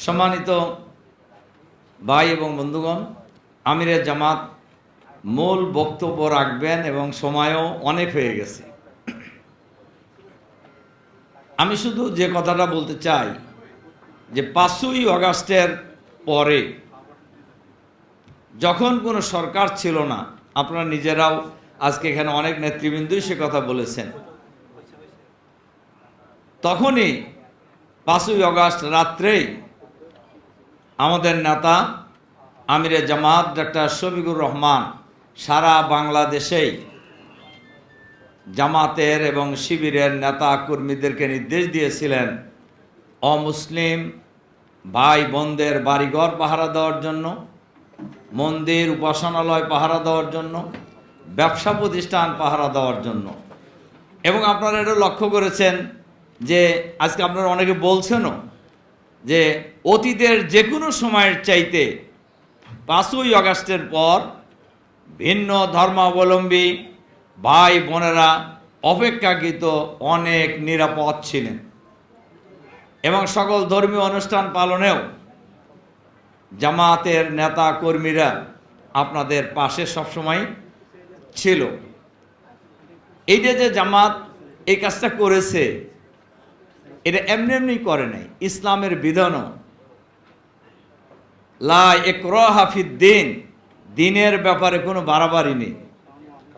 সম্মানিত ভাই এবং বন্ধুগণ, আমিরে জামাত মূল বক্তব্য রাখবেন এবং সময়ও অনেক হয়ে গেছে। আমি শুধু যে কথাটা বলতে চাই যে 5ই আগস্টের পরে যখন কোনো সরকার ছিল না, আপনারা নিজেরাও আজকে এখানে অনেক নেতৃবৃন্দই সে কথা বলেছেন, তখনই 5ই আগস্ট রাত্রেই আমাদের নেতা আমিরে জামাত ডক্টর শফিকুর রহমান সারা বাংলাদেশেই জামাতের এবং শিবিরের নেতা কর্মীদেরকে নির্দেশ দিয়েছিলেন অমুসলিম ভাই বোনদের বাড়িঘর পাহারা দেওয়ার জন্য, মন্দির উপাসনালয় পাহারা দেওয়ার জন্য, ব্যবসা প্রতিষ্ঠান পাহারা দেওয়ার জন্য। এবং আপনারা এটা লক্ষ্য করেছেন যে আজকে আপনারা অনেকে বলছেনও যে অতীতের যে কোনো সময়ের চাইতে 5ই আগস্টের পর ভিন্ন ধর্মাবলম্বী ভাই বোনেরা অপেক্ষাকৃত অনেক নিরাপদ ছিলেন এবং সকল ধর্মীয় অনুষ্ঠান পালনেও জামাতের নেতা কর্মীরা আপনাদের পাশে সবসময় ছিল। এইটা যে জামাত এই কাজটা করেছে, এটা এমনি এমনি করে নাই, ইসলামের বিধানও লা ইকরাহা ফিদ্দিন, দিনের ব্যাপারে কোনো বাড়াবাড়ি নেই।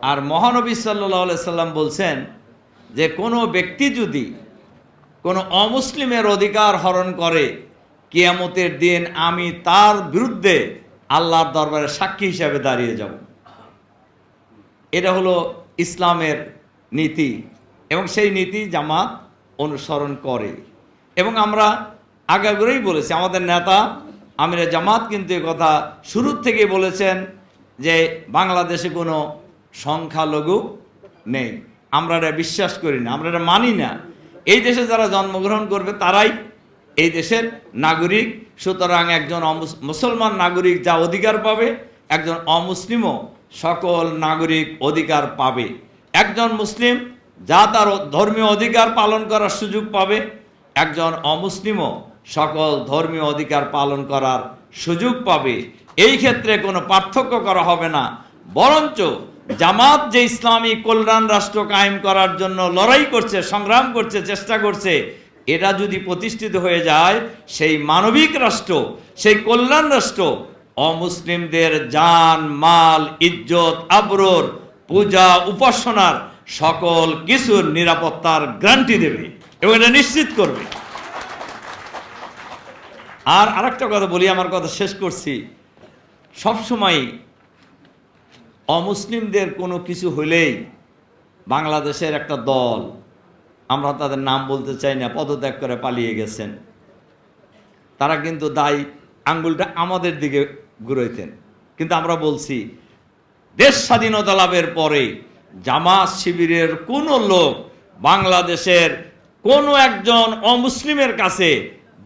আর মহানবী সাল্লাল্লাহু আলাইহি সাল্লাম বলছেন যে কোনো ব্যক্তি যদি কোনো অমুসলিমের অধিকার হরণ করে, কিয়ামতের দিন আমি তার বিরুদ্ধে আল্লাহর দরবারে সাক্ষী হিসাবে দাঁড়িয়ে যাব। এটা হলো ইসলামের নীতি এবং সেই নীতি জামাত অনুসরণ করে। এবং আমরা আগাগোড়াই বলেছি, আমাদের নেতা আমিরে জামাত কিন্তু এ কথা শুরুর থেকেই বলেছেন যে বাংলাদেশে কোনো সংখ্যালঘু নেই, আমরা এটা বিশ্বাস করি না, আমরা এটা মানি না। এই দেশে যারা জন্মগ্রহণ করবে তারাই এই দেশের নাগরিক। সুতরাং একজন মুসলমান নাগরিক যা অধিকার পাবে, একজন অমুসলিমও সকল নাগরিক অধিকার পাবে। একজন মুসলিম যা তার ধর্মীয় অধিকার পালন করার সুযোগ পাবে, একজন অমুসলিমও সকল ধর্মীয় অধিকার পালন করার সুযোগ পাবে। এই ক্ষেত্রে কোনো পার্থক্য করা হবে না, বরঞ্চ জামাত যে ইসলামী কল্যাণ রাষ্ট্র কায়েম করার জন্য লড়াই করছে, সংগ্রাম করছে, চেষ্টা করছে, এটা যদি প্রতিষ্ঠিত হয়ে যায়, সেই মানবিক রাষ্ট্র, সেই কল্যাণ রাষ্ট্র অমুসলিমদের জান মাল ইজ্জত আবরুর পূজা উপাসনার সকল কিছুর নিরাপত্তার গ্যারান্টি দেবে এবং এটা নিশ্চিত করবে। আর আরেকটা কথা বলি, আমার কথা শেষ করছি। সবসময় অমুসলিমদের কোনো কিছু হলেই বাংলাদেশের একটা দল, আমরা তাদের নাম বলতে চাই না, পদত্যাগ করে পালিয়ে গেছেন, তারা কিন্তু দায়ী আঙ্গুলটা আমাদের দিকে ঘুরাইতেন। কিন্তু আমরা বলছি, দেশ স্বাধীনতা লাভের পরে জামাত শিবিরের কোনো লোক বাংলাদেশের কোনো একজন অমুসলিমের কাছে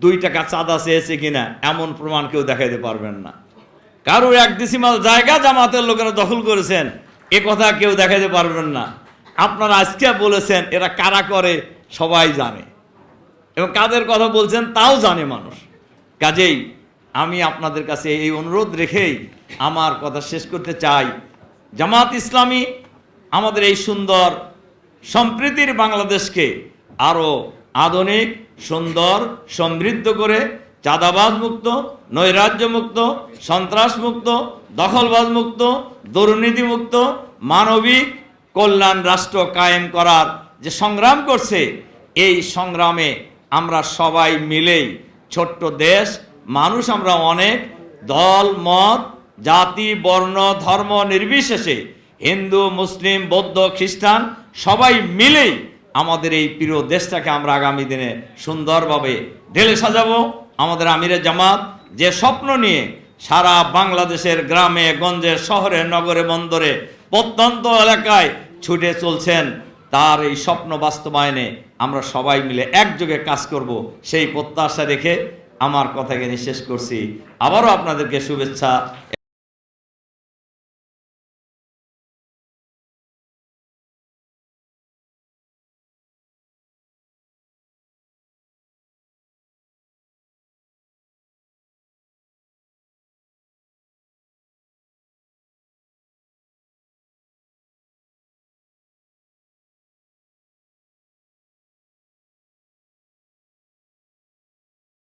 2 টাকা চাঁদা চেয়েছে কিনা এমন প্রমাণ কেউ দেখাইতে পারবেন না। কারো 1 ডেসিমাল জায়গা জামাতের লোকেরা দখল করেছেন, এ কথা কেউ দেখাইতে পারবেন না। আপনারা আজকে বলেছেন, এরা কারা করে সবাই জানে এবং কাদের কথা বলছেন তাও জানে মানুষ। কাজেই আমি আপনাদের কাছে এই অনুরোধ রেখেই আমার কথা শেষ করতে চাই। জামাত ইসলামী আমাদের এই সুন্দর সম্প্রীতির বাংলাদেশকে আরও আধুনিক, সুন্দর, সমৃদ্ধ করে চাঁদাবাজ মুক্ত, নৈরাজ্য মুক্ত, সন্ত্রাস মুক্ত, দখলবাজ মুক্ত, দুর্নীতি মুক্ত, মানবিক কল্যাণ রাষ্ট্র কায়েম করার যে সংগ্রাম করছে, এই সংগ্রামে আমরা সবাই মিলেই, ছোট্ট দেশ, মানুষ আমরা অনেক, দল মত জাতি বর্ণ ধর্ম নির্বিশেষে, হিন্দু মুসলিম বৌদ্ধ খ্রিস্টান সবাই মিলেই আমাদের এই প্রিয় দেশটাকে আমরা আগামী দিনে সুন্দরভাবে ঢেলে সাজাবো। আমাদের আমিরে জামাত যে স্বপ্ন নিয়ে সারা বাংলাদেশের গ্রামে গঞ্জে শহরে নগরে বন্দরে প্রত্যন্ত এলাকায় ছুটে চলছেন, তার এই স্বপ্ন বাস্তবায়নে আমরা সবাই মিলে একযোগে কাজ করব, সেই প্রত্যাশা রেখে আমার কথাকে শেষ করছি। আবারও আপনাদেরকে শুভেচ্ছা